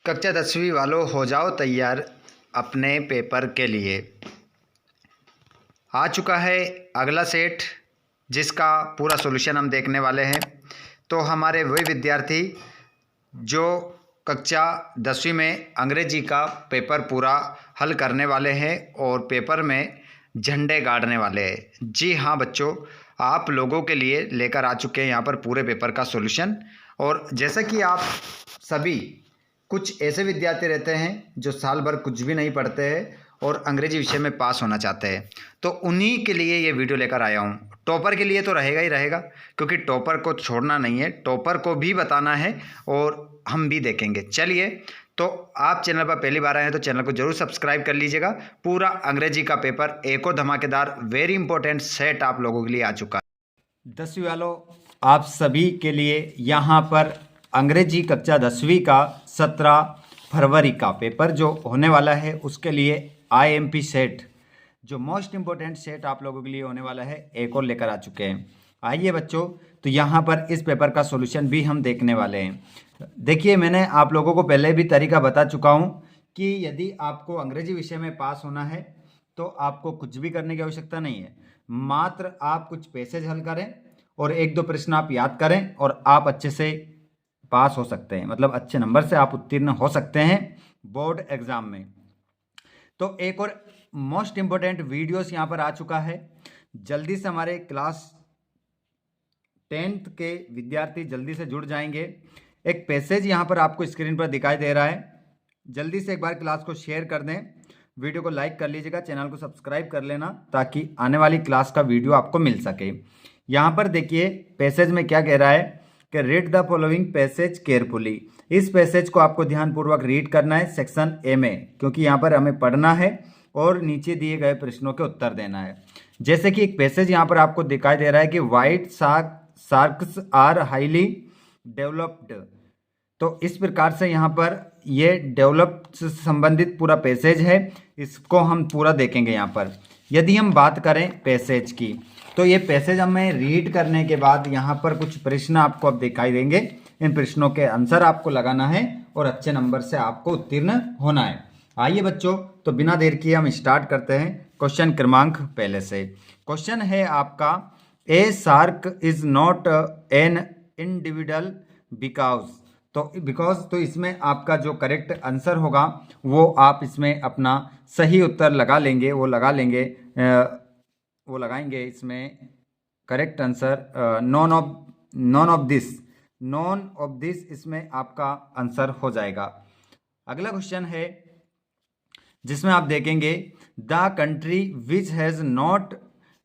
कक्षा 10वीं वालों हो जाओ तैयार अपने पेपर के लिए। आ चुका है अगला सेट जिसका पूरा सॉल्यूशन हम देखने वाले हैं। तो हमारे वही विद्यार्थी जो कक्षा 10वीं में अंग्रेजी का पेपर पूरा हल करने वाले हैं और पेपर में झंडे गाड़ने वाले हैं। जी हाँ बच्चों, आप लोगों के लिए लेकर आ चुके हैं यहाँ पर पूरे पेपर का सॉल्यूशन। और जैसा कि आप सभी कुछ ऐसे विद्यार्थी रहते हैं जो साल भर कुछ भी नहीं पढ़ते हैं और अंग्रेजी विषय में पास होना चाहते हैं, तो उन्हीं के लिए ये वीडियो लेकर आया हूँ। टॉपर के लिए तो रहेगा ही रहेगा, क्योंकि टॉपर को छोड़ना नहीं है, टॉपर को भी बताना है और हम भी देखेंगे। चलिए, तो आप चैनल पर पहली बार आए हैं तो चैनल को जरूर सब्सक्राइब कर लीजिएगा। पूरा अंग्रेजी का पेपर एक और धमाकेदार वेरी इंपॉर्टेंट सेट आप लोगों के लिए आ चुका है। 10वीं वालों, आप सभी के लिए यहाँ पर अंग्रेजी कक्षा 10वीं का 17 फरवरी का पेपर जो होने वाला है उसके लिए IMP सेट, जो मोस्ट इम्पोर्टेंट सेट आप लोगों के लिए होने वाला है, एक और लेकर आ चुके हैं। आइए बच्चों, तो यहाँ पर इस पेपर का सॉल्यूशन भी हम देखने वाले हैं। देखिए, मैंने आप लोगों को पहले भी तरीका बता चुका हूँ कि यदि आपको अंग्रेजी विषय में पास होना है तो आपको कुछ भी करने की आवश्यकता नहीं है। मात्र आप कुछ पैसेज हल करें और एक दो प्रश्न आप याद करें और आप अच्छे से पास हो सकते हैं, मतलब अच्छे नंबर से आप उत्तीर्ण हो सकते हैं बोर्ड एग्जाम में। तो एक और मोस्ट इंपोर्टेंट वीडियोस यहाँ पर आ चुका है। जल्दी से हमारे क्लास 10th के विद्यार्थी जल्दी से जुड़ जाएंगे। एक पैसेज यहाँ पर आपको स्क्रीन पर दिखाई दे रहा है। जल्दी से एक बार क्लास को शेयर कर दें, वीडियो को लाइक कर लीजिएगा, चैनल को सब्सक्राइब कर लेना ताकि आने वाली क्लास का वीडियो आपको मिल सके। यहाँ पर देखिए पैसेज में क्या कह रहा है कि read the following passage carefully. इस पैसेज को आपको ध्यानपूर्वक रीड करना है सेक्शन ए में, क्योंकि यहाँ पर हमें पढ़ना है और नीचे दिए गए प्रश्नों के उत्तर देना है। जैसे कि एक पैसेज यहाँ पर आपको दिखाई दे रहा है कि white sharks are highly developed. तो इस प्रकार से यहाँ पर ये डेवलप्ड से संबंधित पूरा पैसेज है, इसको हम पूरा देखेंगे। यहाँ पर यदि हम बात करें पैसेज की, तो ये पैसेज हमें रीड करने के बाद यहाँ पर कुछ प्रश्न आपको अब दिखाई देंगे। इन प्रश्नों के आंसर आपको लगाना है और अच्छे नंबर से आपको उत्तीर्ण होना है। आइए बच्चों, तो बिना देर किए हम स्टार्ट करते हैं क्वेश्चन क्रमांक पहले से। क्वेश्चन है आपका, a shark is not an individual because. तो इसमें आपका जो करेक्ट आंसर होगा वो आप इसमें अपना सही उत्तर लगा लेंगे, वो लगाएंगे इसमें correct answer none of this इसमें आपका आंसर हो जाएगा। अगला क्वेश्चन है जिसमें आप देखेंगे, the country which has not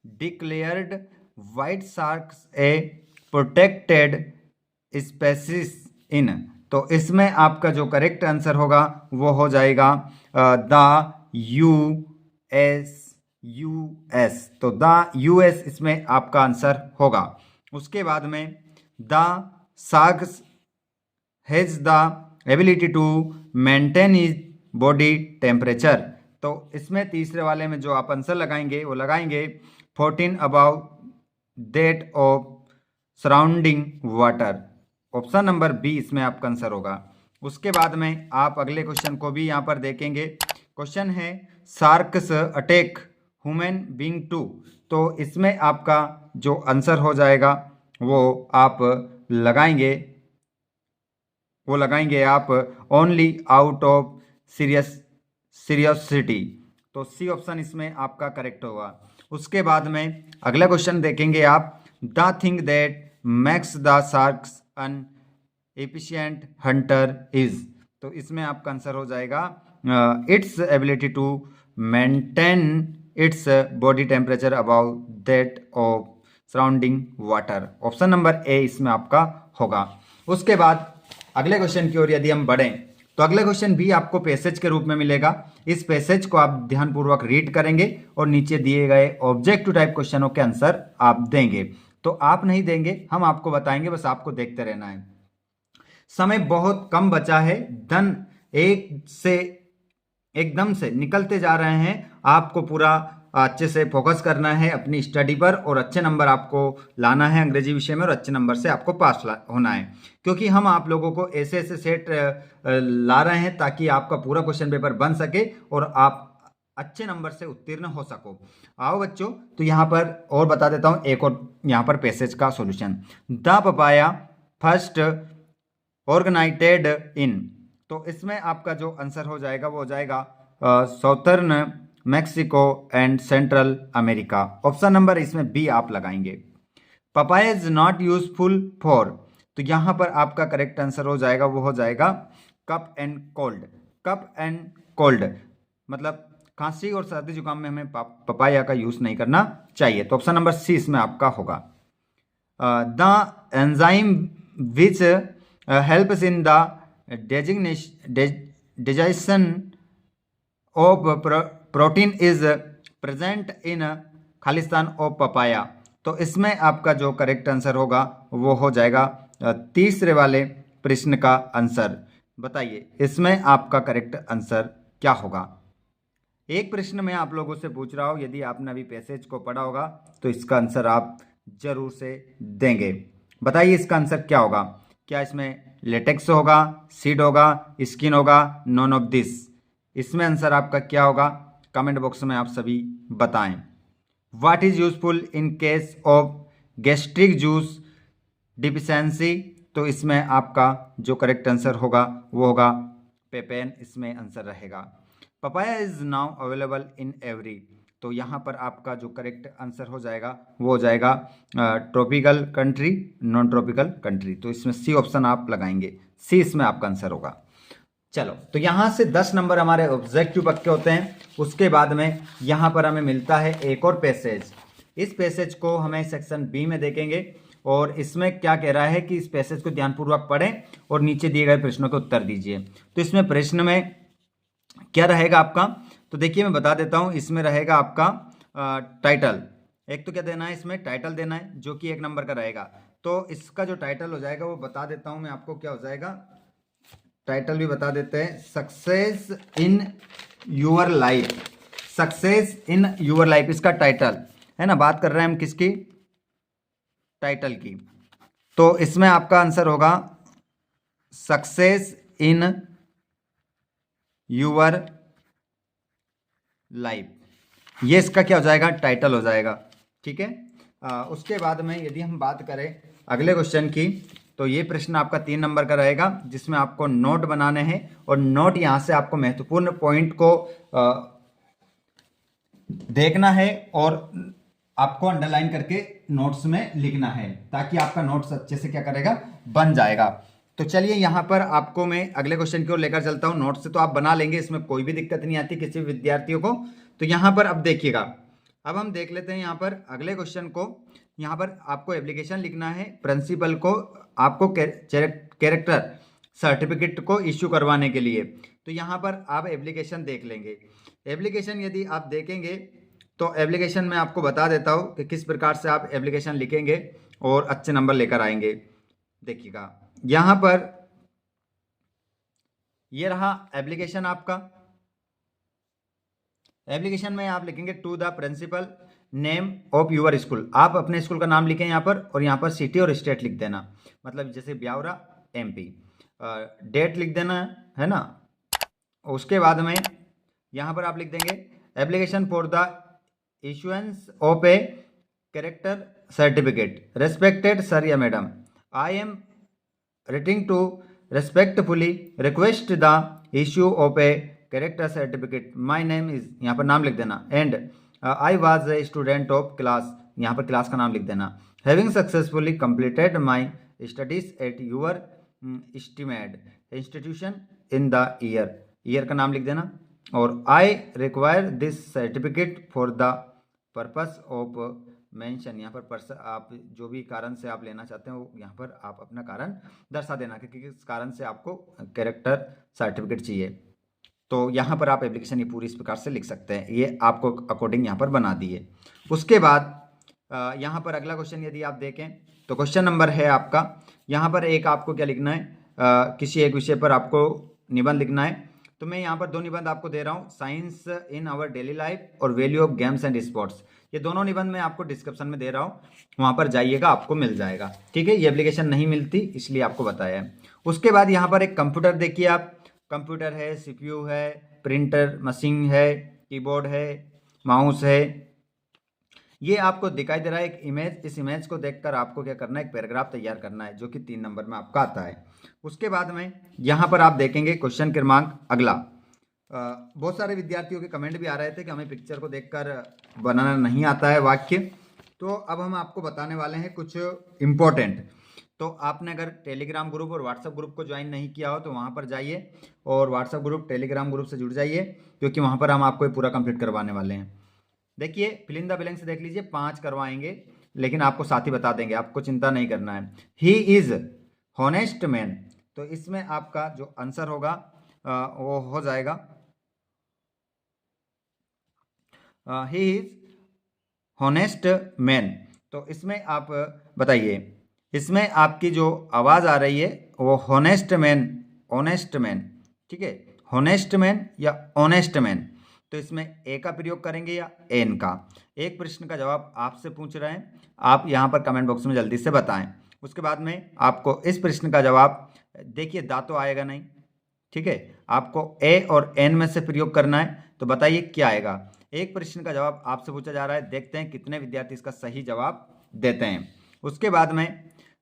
declared white sharks A protected species in. तो इसमें आपका जो करेक्ट आंसर होगा वो हो जाएगा द US। तो द US इसमें आपका आंसर होगा। उसके बाद में the sharks has the ability to maintain is body temperature. तो इसमें तीसरे वाले में जो आप आंसर लगाएंगे वो लगाएंगे 14 about that of surrounding water. Option number B इसमें आपका आंसर होगा। उसके बाद में आप अगले क्वेश्चन को भी यहाँ पर देखेंगे। क्वेश्चन है, sharks attack human being too. तो इसमें आपका जो आंसर हो जाएगा वो आप लगाएंगे आप ओनली आउट ऑफ सीरियसिटी। तो सी ऑप्शन इसमें आपका करेक्ट होगा। उसके बाद में अगला क्वेश्चन देखेंगे आप, the thing that makes the sharks an efficient hunter is. तो इसमें आपका आंसर हो जाएगा its ability to maintain its body temperature above that of surrounding water. Option number A इसमें आपका होगा। उसके बाद अगले क्वेश्चन की ओर यदि हम बढ़ें तो अगले क्वेश्चन भी आपको पैसेज के रूप में मिलेगा। इस पैसेज को आप ध्यानपूर्वक रीड करेंगे और नीचे दिए गए ऑब्जेक्टिव टाइप क्वेश्चनों के आंसर आप देंगे। तो आप नहीं देंगे, हम आपको बताएंगे, बस आपको देखते रहना है। समय बहुत कम बचा है, धन एकदम से निकलते जा रहे हैं, आपको पूरा अच्छे से फोकस करना है अपनी स्टडी पर और अच्छे नंबर आपको लाना है अंग्रेजी विषय में और अच्छे नंबर से आपको पास होना है, क्योंकि हम आप लोगों को ऐसे ऐसे सेट ला रहे हैं ताकि आपका पूरा क्वेश्चन पेपर बन सके और आप अच्छे नंबर से उत्तीर्ण हो सको। आओ बच्चों, तो यहाँ पर और बता देता हूँ एक और यहाँ पर पैसेज का सॉल्यूशन। द पपाया फर्स्ट ऑर्गेनाइटेड इन, तो इसमें आपका जो आंसर हो जाएगा वो हो जाएगा southern Mexico and central America. Option number इसमें बी आप लगाएंगे। Papaya is not useful for, तो यहाँ पर आपका करेक्ट आंसर हो जाएगा वो हो जाएगा cough and cold. Cough and cold मतलब खांसी और सर्दी जुकाम में हमें पपाया का यूज नहीं करना चाहिए, तो ऑप्शन नंबर सी इसमें आपका होगा। The enzyme which helps in the digestion of protein is present in Khalistan of papaya, तो इसमें आपका जो करेक्ट आंसर होगा वो हो जाएगा तीसरे वाले प्रश्न का आंसर। बताइए इसमें आपका करेक्ट आंसर क्या होगा। एक प्रश्न मैं आप लोगों से पूछ रहा हूँ, यदि आपने अभी पैसेज को पढ़ा होगा तो इसका आंसर आप जरूर से देंगे। बताइए इसका आंसर क्या होगा। क्या इसमें लेटेक्स होगा, सीड होगा, स्किन होगा, नॉन ऑफ दिस? इसमें आंसर आपका क्या होगा कमेंट बॉक्स में आप सभी बताएं। What is useful in case of gastric juice deficiency, तो इसमें आपका जो करेक्ट आंसर होगा वो होगा पेपेन, इसमें आंसर रहेगा। Papaya is now available in every, तो यहाँ पर आपका जो करेक्ट आंसर हो जाएगा वो हो जाएगा tropical country, non tropical country, तो इसमें सी ऑप्शन आप लगाएंगे, सी इसमें आपका आंसर होगा। चलो, तो यहाँ से 10 नंबर हमारे ऑब्जेक्टिव पक्के होते हैं। उसके बाद में यहाँ पर हमें मिलता है एक और पैसेज। इस पैसेज को हमें सेक्शन बी में देखेंगे और इसमें क्या कह रहा है कि इस पैसेज को ध्यानपूर्वक पढ़ें और नीचे दिए गए प्रश्नों के उत्तर दीजिए। तो इसमें प्रश्न में क्या रहेगा आपका, तो देखिए मैं बता देता हूँ। इसमें रहेगा आपका टाइटल, एक तो क्या देना है, इसमें टाइटल देना है जो कि 1 नंबर का रहेगा। तो इसका जो टाइटल हो जाएगा वो बता देता हूँ मैं आपको क्या हो जाएगा। टाइटल भी बता देते हैं, success in your life. Success in your life इसका टाइटल है ना, बात कर रहे हैं हम किसकी, टाइटल की। तो इसमें आपका आंसर होगा सक्सेस इन यूर लाइफ, ये इसका क्या हो जाएगा, टाइटल हो जाएगा। ठीक है। उसके बाद में यदि हम बात करें अगले क्वेश्चन की, तो ये प्रश्न आपका 3 नंबर का रहेगा जिसमें आपको नोट बनाने हैं और नोट यहाँ से आपको महत्वपूर्ण पॉइंट को देखना है और आपको अंडरलाइन करके नोट्स में लिखना है ताकि आपका नोट्स अच्छे से क्या करेगा, बन जाएगा। तो चलिए यहाँ पर आपको मैं अगले क्वेश्चन की ओर लेकर चलता हूँ। नोट्स से तो आप बना लेंगे, इसमें कोई भी दिक्कत नहीं आती किसी विद्यार्थियों को। तो यहाँ पर अब देखिएगा, अब हम देख लेते हैं यहाँ पर अगले क्वेश्चन को। यहाँ पर आपको एप्लीकेशन लिखना है प्रिंसिपल को, आपको कैरेक्टर सर्टिफिकेट को इश्यू करवाने के लिए। तो यहाँ पर आप एप्लीकेशन देख लेंगे। एप्लीकेशन यदि आप देखेंगे तो एप्लीकेशन में आपको बता देता हूँ कि किस प्रकार से आप एप्लीकेशन लिखेंगे और अच्छे नंबर लेकर आएंगे। देखिएगा यहाँ पर ये रहा एप्लीकेशन आपका। एप्लीकेशन में आप लिखेंगे to the principal name of your school, आप अपने स्कूल का नाम लिखें यहाँ पर और यहाँ पर सिटी और स्टेट लिख देना, मतलब जैसे ब्यावरा MP, डेट लिख देना है ना। उसके बाद में यहाँ पर आप लिख देंगे application for the issuance of a character certificate, respected sir या madam, I am writing to respectfully request the issue of a character certificate, my name is, यहाँ पर नाम लिख देना, and I was a student of class, यहाँ पर class का नाम लिख देना, having successfully completed my studies at your esteemed institution in the year, year का नाम लिख देना, और I require this certificate for the purpose of mention, यहाँ पर आप जो भी कारण से आप लेना चाहते हैं वो यहाँ पर आप अपना कारण दर्शा देना कि किस कारण से आपको कैरेक्टर सर्टिफिकेट चाहिए। तो यहाँ पर आप एप्लीकेशन ये पूरी इस प्रकार से लिख सकते हैं, ये आपको अकॉर्डिंग यहाँ पर बना दिए। उसके बाद यहाँ पर अगला क्वेश्चन यदि आप देखें तो क्वेश्चन नंबर है आपका, यहाँ पर एक आपको क्या लिखना है, किसी एक विषय पर आपको निबंध लिखना है। तो मैं यहाँ पर दो निबंध आपको दे रहा हूँ, science in our daily life और value of games and sports. ये दोनों निबंध मैं आपको डिस्क्रिप्शन में दे रहा हूँ, वहाँ पर जाइएगा, आपको मिल जाएगा। ठीक है, ये एप्लीकेशन नहीं मिलती इसलिए आपको बताया है। उसके बाद यहाँ पर एक कंप्यूटर देखिए आप, कंप्यूटर है, CPU है, प्रिंटर मशीन है, कीबोर्ड है, माउस है, ये आपको दिखाई दे रहा है एक इमेज। इस इमेज को देखकर आपको क्या करना है, एक पैराग्राफ तैयार करना है जो कि 3 नंबर में आपका आता है। उसके बाद में यहाँ पर आप देखेंगे क्वेश्चन क्रमांक अगला। बहुत सारे विद्यार्थियों के कमेंट भी आ रहे थे कि हमें पिक्चर को देखकर बनाना नहीं आता है वाक्य, तो अब हम आपको बताने वाले हैं कुछ इम्पोर्टेंट। तो आपने अगर टेलीग्राम ग्रुप और व्हाट्सएप ग्रुप को ज्वाइन नहीं किया हो तो वहाँ पर जाइए और व्हाट्सएप ग्रुप टेलीग्राम ग्रुप से जुड़ जाइए, क्योंकि वहाँ पर हम आपको ये पूरा कंप्लीट करवाने वाले हैं। देखिए फिल इन द ब्लैंक्स देख लीजिए, 5 करवाएंगे, लेकिन आपको साथ ही बता देंगे, आपको चिंता नहीं करना है। ही इज हॉनेस्ट मैन, तो इसमें आपका जो आंसर होगा वो हो जाएगा ही इज हॉनेस्ट मैन। तो इसमें आप बताइए, इसमें आपकी जो आवाज़ आ रही है वो हॉनेस्ट मैन, ऑनेस्ट मैन, ठीक है, हॉनेस्ट मैन या ऑनेस्ट मैन, तो इसमें ए का प्रयोग करेंगे या एन का। एक प्रश्न का जवाब आपसे पूछ रहे हैं, आप यहाँ पर कमेंट बॉक्स में जल्दी से बताएं। उसके बाद में आपको इस प्रश्न का जवाब, देखिए दा तो आएगा नहीं, ठीक है, आपको ए और एन में से प्रयोग करना है। तो बताइए क्या आएगा। एक प्रश्न का जवाब आपसे पूछा जा रहा है, देखते हैं कितने विद्यार्थी इसका सही जवाब देते हैं। उसके बाद में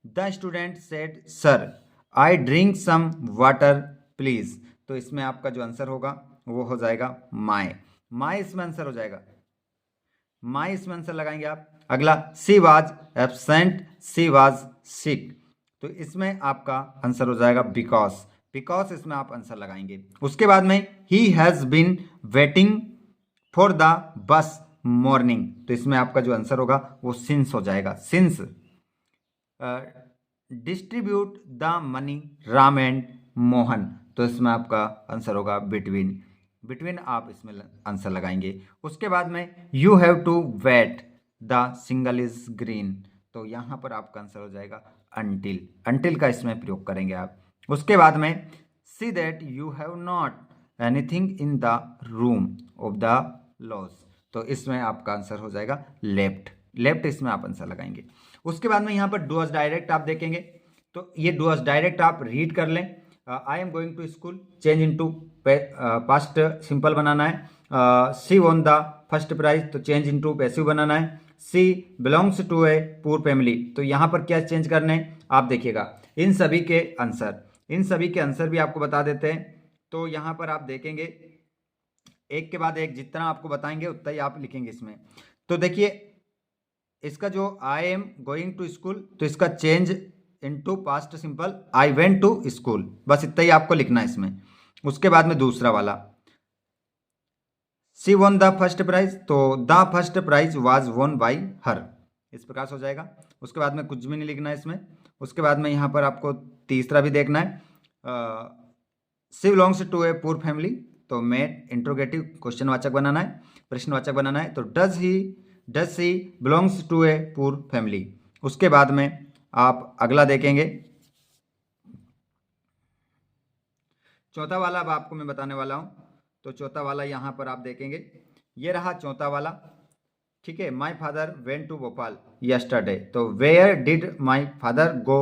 the student said sir I drink some water please, तो इसमें आपका जो आंसर होगा वो हो जाएगा माई। माई इसमें आंसर हो जाएगा, माई इसमें आंसर लगाएंगे आप। अगला she was absent, she was sick, तो इसमें आपका आंसर हो जाएगा बिकॉज, बिकॉज इसमें आप आंसर लगाएंगे। उसके बाद में he has been waiting for the bus morning, तो इसमें आपका जो आंसर होगा वो सिंस हो जाएगा, since. Distribute the money Ram and Mohan, तो इसमें आपका आंसर होगा बिटवीन, बिटवीन आप इसमें आंसर लगाएंगे। उसके बाद में you have to wait the signal is green, तो यहाँ पर आपका आंसर हो जाएगा अंटिल, अंटिल का इसमें प्रयोग करेंगे आप। उसके बाद में see that you have not anything in the room of the loss, तो इसमें आपका आंसर हो जाएगा लेफ्ट, लेफ्ट इसमें आप आंसर लगाएंगे। उसके बाद में यहाँ पर डू अस डायरेक्ट आप देखेंगे, तो ये डू अस डायरेक्ट आप रीड कर लें। I am going to school, change into past simple बनाना है। She won the first prize, तो चेंज इनटू पैसिव बनाना है। She belongs to a poor family, तो यहाँ पर क्या चेंज करने हैं आप देखिएगा। इन सभी के आंसर, इन सभी के आंसर भी आपको बता देते हैं। तो यहाँ पर आप देखेंगे एक के बाद एक, जितना आपको बताएंगे उतना ही आप लिखेंगे इसमें। तो देखिए इसका जो I am going to school, तो इसका change into past simple I went to school, बस इतना ही आपको लिखना है इसमें। उसके बाद में दूसरा वाला she won the first prize, तो the first prize was won by her, इस प्रकार से हो जाएगा। उसके बाद में कुछ भी नहीं लिखना है इसमें। उसके बाद में यहाँ पर आपको तीसरा भी देखना है, she belongs to a poor family, तो मेट इंट्रोगेटिव क्वेश्चनवाचक बनाना है, प्रश्नवाचक बनाना है। तो does she belongs to a poor family. उसके बाद में आप अगला देखेंगे, चौथा वाला अब आपको मैं बताने वाला हूं। तो चौथा वाला यहाँ पर आप देखेंगे, ये रहा चौथा वाला, ठीक है। My father went to Bhopal yesterday, तो where did my father go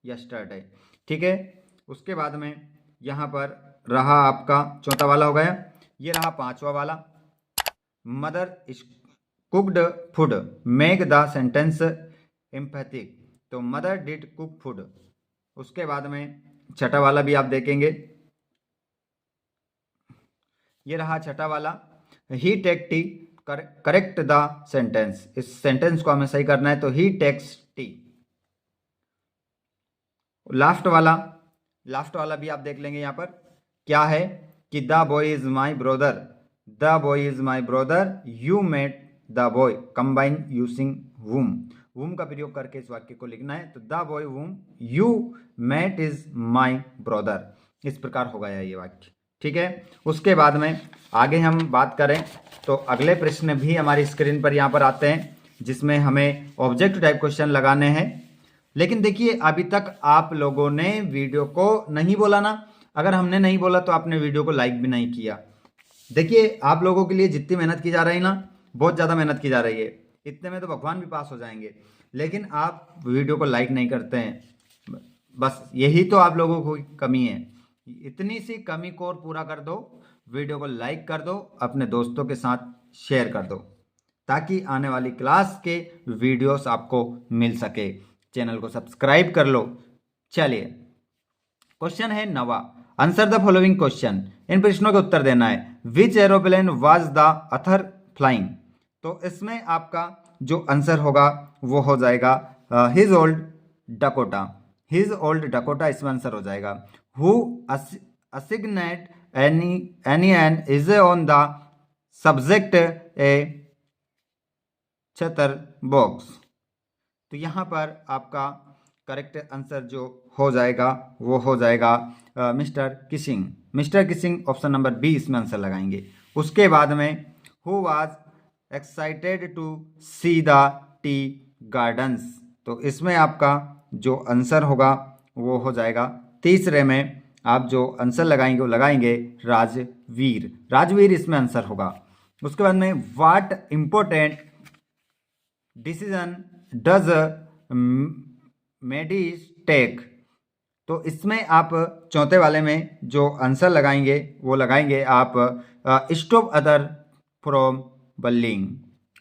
yesterday, ठीक है। उसके बाद में यहाँ पर रहा आपका चौथा वाला हो गया। ये रहा पांचवा वाला, mother cooked food make the sentence empathic, तो मदर डिड कुक फूड। उसके बाद में छठा वाला भी आप देखेंगे, ये रहा छठा वाला, he take tea correct the sentence, इस सेंटेंस को हमें सही करना है, तो ही टेक्स टी। लास्ट वाला भी आप देख लेंगे यहाँ पर क्या है कि the boy is my brother, the boy is my brother, you met the boy, combine using whom, whom का प्रयोग करके इस वाक्य को लिखना है। तो the boy whom you met is my brother, इस प्रकार हो गया ये वाक्य, ठीक है। उसके बाद में आगे हम बात करें तो अगले प्रश्न भी हमारी स्क्रीन पर यहाँ पर आते हैं, जिसमें हमें ऑब्जेक्ट टाइप क्वेश्चन लगाने हैं। लेकिन देखिए अभी तक आप लोगों ने वीडियो को नहीं बोला ना, अगर हमने नहीं बोला तो आपने वीडियो को लाइक भी नहीं किया। देखिए, आप लोगों के लिए जितनी मेहनत की जा रही है ना, बहुत ज़्यादा मेहनत की जा रही है, इतने में तो भगवान भी पास हो जाएंगे, लेकिन आप वीडियो को लाइक नहीं करते हैं। बस यही तो आप लोगों को कमी है। इतनी सी कमी को और पूरा कर दो, वीडियो को लाइक कर दो, अपने दोस्तों के साथ शेयर कर दो, ताकि आने वाली क्लास के वीडियोस आपको मिल सके। चैनल को सब्सक्राइब कर लो। चलिए, क्वेश्चन है 9वां। Answer the following question. इन प्रश्नों के उत्तर देना है। Which aeroplane was the author flying. तो इसमें आपका जो आंसर होगा वो हो जाएगा his old Dakota. His old Dakota इसमें आंसर हो जाएगा। Who assigned Anne an essay on the subject a chatterbox. तो यहाँ पर आपका करेक्ट आंसर जो हो जाएगा वो हो जाएगा Mr Keesing. Mr Keesing option number B इसमें आंसर लगाएंगे। उसके बाद में who was excited to see the tea gardens. तो इसमें आपका जो आंसर होगा वो हो जाएगा, तीसरे में आप जो आंसर लगाएंगे वो लगाएंगे राजवीर। राजवीर इसमें आंसर होगा। उसके बाद में व्हाट इम्पोर्टेंट डिसीजन डज मेडिस टेक। तो इसमें आप चौथे वाले में जो आंसर लगाएंगे वो लगाएंगे आप stop other from bullying.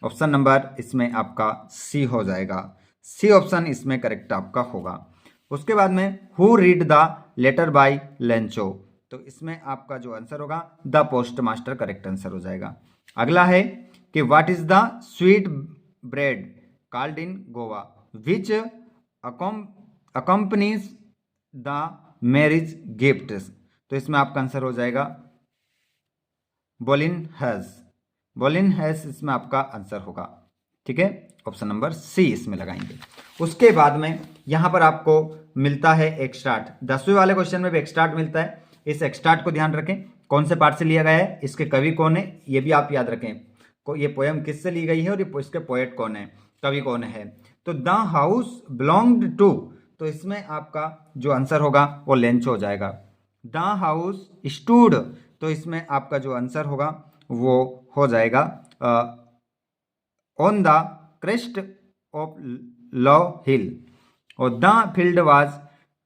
Option number इसमें आपका सी हो जाएगा। सी ऑप्शन इसमें करेक्ट आपका होगा। उसके बाद में who read the letter by Lencho. तो इसमें आपका जो आंसर होगा the postmaster correct answer हो जाएगा। अगला है कि what is the sweet bread called in Goa which accompanies the marriage gift. तो इसमें आपका आंसर हो जाएगा बोलिन हैज। बोलिन हैज इसमें आपका आंसर होगा। ठीक है, ऑप्शन नंबर सी इसमें लगाएंगे। उसके बाद में यहां पर आपको मिलता है एक्सट्राट। 10वें वाले क्वेश्चन में भी एक्सट्राट मिलता है। इस एक्सट्राट को ध्यान रखें, कौन से पार्ट से लिया गया है, इसके कवि कौन है, ये भी आप याद रखें। ये पोयम किससे ली गई है और इसके पोएट कौन है, कवि कौन है। तो द हाउस बिलोंग्ड टू। तो इसमें आपका जो आंसर होगा वो लेंच हो जाएगा। The house stood. तो इसमें आपका जो आंसर होगा वो हो जाएगा on the crest of low hill. और the field was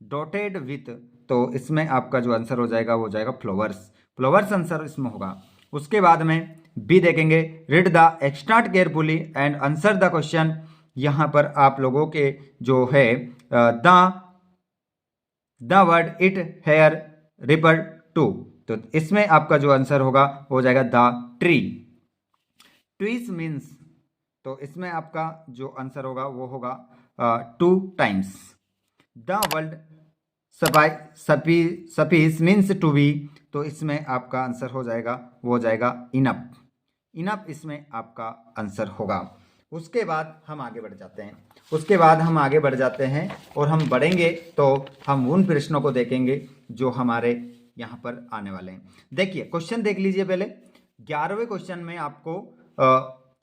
dotted with. तो इसमें आपका जो आंसर हो जाएगा वो हो जाएगा फ्लावर्स। फ्लावर्स आंसर इसमें होगा। उसके बाद में बी देखेंगे, read the extract carefully and answer the question. यहां पर आप लोगों के जो है the word it here refer to. तो इसमें आपका जो आंसर होगा वो हो जाएगा द ट्री। Trees means. तो इसमें आपका जो आंसर होगा वो होगा 2 times. The world species means to be. तो इसमें आपका आंसर हो जाएगा वो हो जाएगा इनफ। इनफ इसमें आपका आंसर होगा। उसके बाद हम आगे बढ़ जाते हैं। और हम बढ़ेंगे तो हम उन प्रश्नों को देखेंगे जो हमारे यहाँ पर आने वाले हैं। देखिए, क्वेश्चन देख लीजिए पहले। 11वें क्वेश्चन में आपको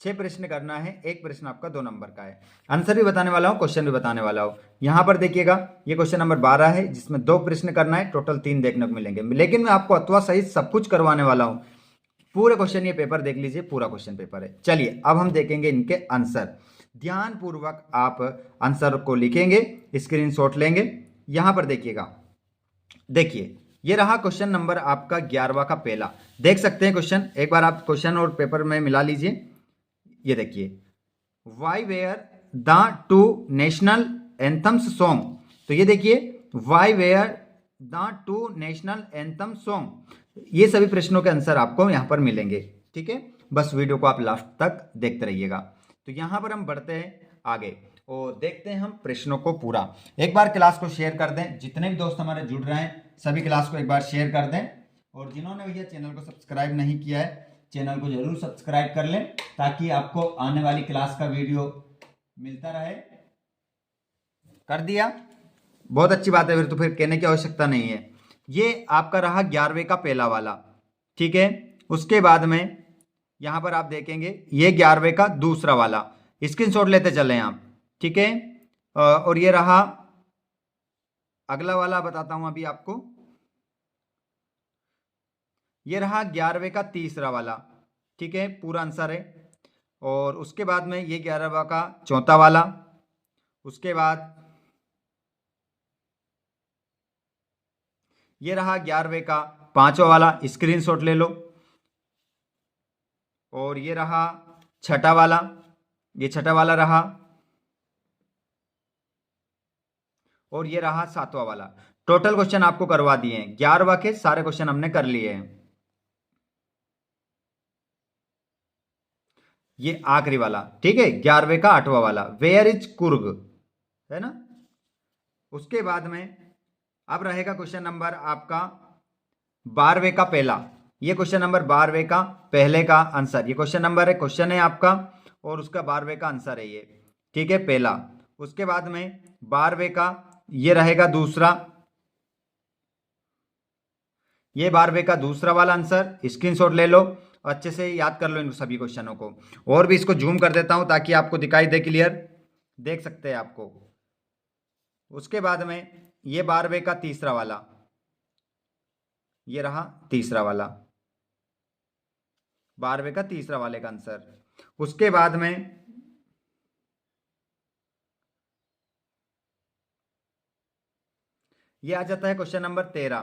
6 प्रश्न करना है। एक प्रश्न आपका 2 नंबर का है। आंसर भी बताने वाला हूँ, क्वेश्चन भी बताने वाला हूँ। यहाँ पर देखिएगा, ये क्वेश्चन नंबर 12 है जिसमें 2 प्रश्न करना है। टोटल 3 देखने को मिलेंगे, लेकिन मैं आपको अथवा सहित सब कुछ करवाने वाला हूँ। पूरे क्वेश्चन ये पेपर देख लीजिए, पूरा क्वेश्चन पेपर है। चलिए अब हम देखेंगे इनके आंसर। ध्यान पूर्वक आप आंसर को लिखेंगे, स्क्रीनशॉट लेंगे। यहां पर देखिएगा, देखिए ये रहा क्वेश्चन नंबर आपका 11वां का पहला। देख सकते हैं क्वेश्चन, एक बार आप क्वेश्चन और पेपर में मिला लीजिए। ये देखिए, why were the 2 national anthems song. तो ये देखिए, why were the 2 national anthem song. ये सभी प्रश्नों के आंसर आपको यहां पर मिलेंगे। ठीक है, बस वीडियो को आप लास्ट तक देखते रहिएगा। तो यहां पर हम बढ़ते हैं आगे और देखते हैं हम प्रश्नों को पूरा। एक बार क्लास को शेयर कर दें, जितने भी दोस्त हमारे जुड़ रहे हैं सभी क्लास को एक बार शेयर कर दें। और जिन्होंने भैया चैनल को सब्सक्राइब नहीं किया है, चैनल को जरूर सब्सक्राइब कर लें, ताकि आपको आने वाली क्लास का वीडियो मिलता रहे। कर दिया, बहुत अच्छी बात है। फिर तो फिर कहने की आवश्यकता नहीं है। ये आपका रहा 11वें का पहला वाला। ठीक है, उसके बाद में यहां पर आप देखेंगे ये 11वें का दूसरा वाला। स्क्रीनशॉट लेते चलें आप। ठीक है, और ये रहा अगला वाला, बताता हूं अभी आपको। ये रहा 11वें का तीसरा वाला, ठीक है, पूरा आंसर है। और उसके बाद में ये 11वां का चौथा वाला, उसके बाद ये रहा 11वें का पांचवा वाला, स्क्रीनशॉट ले लो। और ये रहा छठा वाला, ये छठा वाला रहा। और ये रहा सातवां वाला। टोटल क्वेश्चन आपको करवा दिए हैं, 11वां के सारे क्वेश्चन हमने कर लिए हैं। ये आखिरी वाला, ठीक है, 11वें का 8वां वाला, वेयर इज कुर्ग, है ना। उसके बाद में अब रहेगा क्वेश्चन नंबर आपका 12वें का पहला। ये क्वेश्चन नंबर 12वें का पहले का आंसर, ये क्वेश्चन नंबर है, क्वेश्चन है आपका, और उसका 12वें का आंसर है ये, ठीक है, पहला। उसके बाद में 12वें का ये रहेगा दूसरा, ये 12वें का दूसरा वाला आंसर, स्क्रीनशॉट ले लो, अच्छे से याद कर लो इन सभी क्वेश्चनों को। और भी इसको जूम कर देता हूं ताकि आपको दिखाई दे क्लियर, देख सकते हैं आपको। उसके बाद में ये 12वें का तीसरा वाला, ये रहा तीसरा वाला, 12वें का तीसरा वाले का आंसर। उसके बाद में ये आ जाता है क्वेश्चन नंबर 13।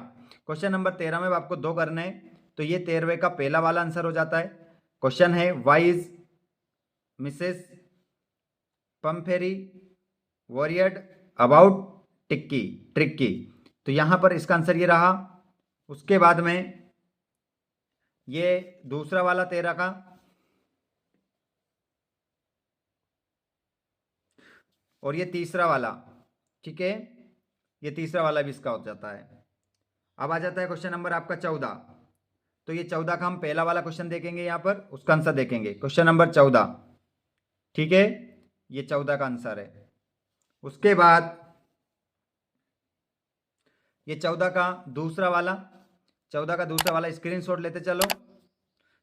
क्वेश्चन नंबर 13 में आपको दो करने हैं, तो ये 13वें का पहला वाला आंसर हो जाता है। क्वेश्चन है why is Mrs Pumphrey worried about Tikki Tricki, तो यहां पर इसका आंसर ये रहा। उसके बाद में ये दूसरा वाला 13 का, और ये तीसरा वाला, ठीक है, ये तीसरा वाला भी इसका हो जाता है। अब आ जाता है क्वेश्चन नंबर आपका 14। तो ये 14 का हम पहला वाला क्वेश्चन देखेंगे, यहां पर उसका आंसर देखेंगे, क्वेश्चन नंबर 14, ठीक है, ये 14 का आंसर है। उसके बाद ये 14 का दूसरा वाला, 14 का दूसरा वाला स्क्रीनशॉट लेते चलो,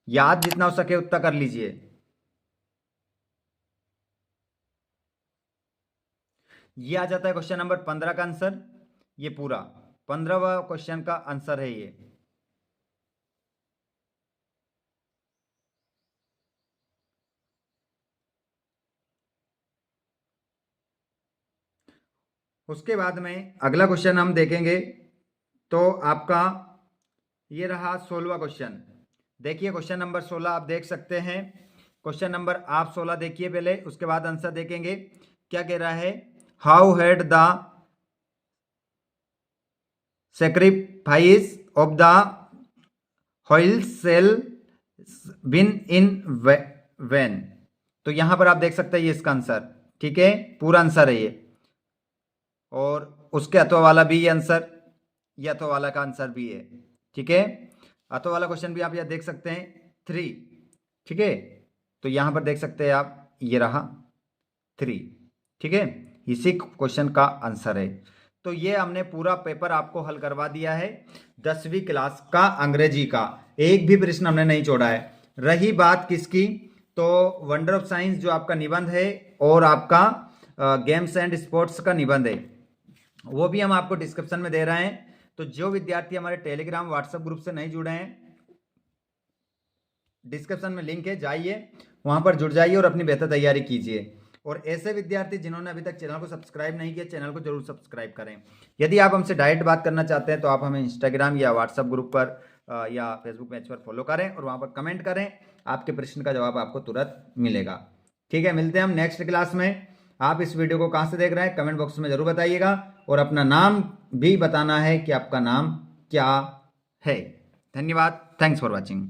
याद जितना हो सके उतना कर लीजिए। ये आ जाता है क्वेश्चन नंबर 15 का आंसर, ये पूरा 15वां क्वेश्चन का आंसर है ये। उसके बाद में अगला क्वेश्चन हम देखेंगे, तो आपका ये रहा 16वां क्वेश्चन। देखिए क्वेश्चन नंबर 16 आप देख सकते हैं, क्वेश्चन नंबर आप 16 देखिए पहले, उसके बाद आंसर देखेंगे। क्या कह रहा है, how had the sacrifice of the whole cell been in vain, तो यहां पर आप देख सकते हैं ये इसका आंसर, ठीक है, पूरा आंसर है ये। और उसके अथवा वाला भी ये आंसर, ये अथवा वाला का आंसर भी है, ठीक है। अथवा वाला क्वेश्चन भी आप यहां देख सकते हैं 3, ठीक है, तो यहां पर देख सकते हैं आप, ये रहा 3, ठीक है, इसी क्वेश्चन का आंसर है। तो ये हमने पूरा पेपर आपको हल करवा दिया है 10वीं क्लास का अंग्रेजी का, एक भी प्रश्न हमने नहीं छोड़ा है। रही बात किसकी, तो वंडर ऑफ साइंस जो आपका निबंध है, और आपका गेम्स एंड स्पोर्ट्स का निबंध है, वो भी हम आपको डिस्क्रिप्शन में दे रहे हैं। तो जो विद्यार्थी हमारे टेलीग्राम व्हाट्सएप ग्रुप से नहीं जुड़े हैं, डिस्क्रिप्शन में लिंक है, जाइए वहां पर जुड़ जाइए और अपनी बेहतर तैयारी कीजिए। और ऐसे विद्यार्थी जिन्होंने अभी तक चैनल को सब्सक्राइब नहीं किया, चैनल को जरूर सब्सक्राइब करें। यदि आप हमसे डायरेक्ट बात करना चाहते हैं तो आप हमें इंस्टाग्राम या व्हाट्सएप ग्रुप पर या फेसबुक पेज पर फॉलो करें और वहां पर कमेंट करें, आपके प्रश्न का जवाब आपको तुरंत मिलेगा। ठीक है, मिलते हैं हम नेक्स्ट क्लास में। आप इस वीडियो को कहाँ से देख रहे हैं कमेंट बॉक्स में जरूर बताइएगा, और अपना नाम भी बताना है कि आपका नाम क्या है। धन्यवाद, थैंक्स फॉर वॉचिंग।